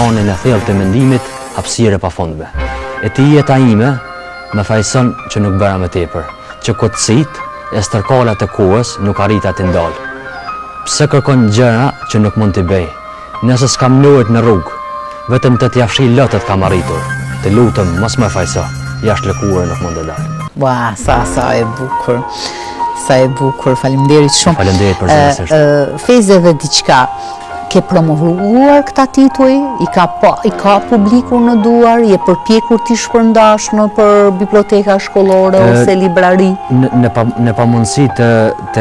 planin e thellë të mendimit, hapësirë e pafundme. E ti jeta ime më fajson që nuk bëra më tepër, që kotësit e stërkallat e kohës nuk arrita të ndalë. Pse kërkon gjëra që nuk mund t'i bëj? Nëse s'kam lojt në rrugë, vetëm të t'ja fshi lotët kam arritur. Të lutëm, mos më fajso, jashtë lëkurë nuk mund të dalë. Ua, sa e bukur. Sa e bukur, faleminderit shumë. Faleminderit për zënësisht. Feze dhe diçka, ke promovuar këta tituj, i ka publiku në duar, je përpjekur t'i shpërndash në për biblioteka shkollore ose librari? Në pamundësi të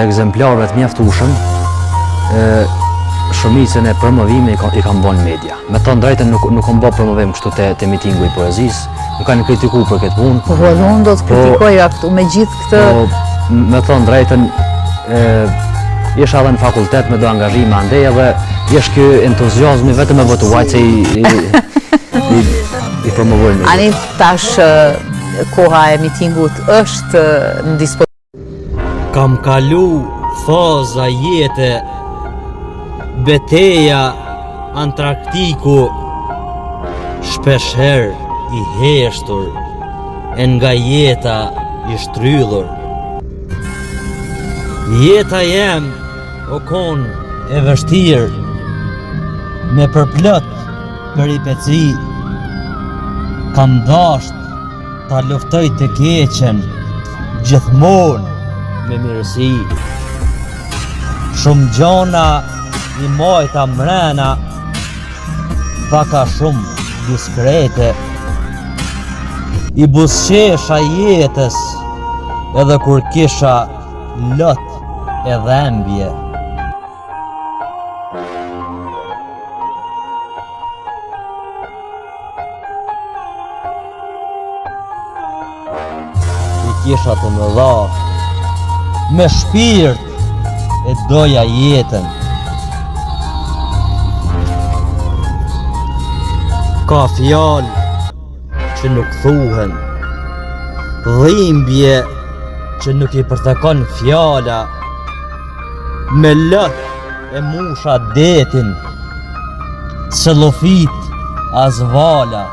ekzemplarëve të mjaftueshëm, shumicën e promovimit i kam bën media. Me thënë drejtën nuk kam bë promovim kështu te mitingu i poezisë, nuk kanë kritikuar për këtë punë. Po unë do të kritikoja këtu me gjithë këtë. Me thënë drejtën, isha edhe në fakultet me do angazhime andej edhe jesh ky entuziazmi vetëm e votuaj që i promovojnë. Ani tash koha e mitingut është në dispozicion. Kam kalu faza jete, beteja Antraktiku, shpeshher i heshtur, e nga jeta i shtryllur. Jeta jem o kon e vështirë, me përplot peripeci, kam dasht ta luftoj të keqen, gjithmonë me mirësi. Shumë gjona i mojta mrena, paka shumë diskrete, i busqesha jetës edhe kur kisha lot e dhembje. I kisha të më dha, me shpirt e doja jetën. Ka fjalë që nuk thuhen, dhimbje që nuk i përtekon fjala, me lot e musha detin, cellofit as vala.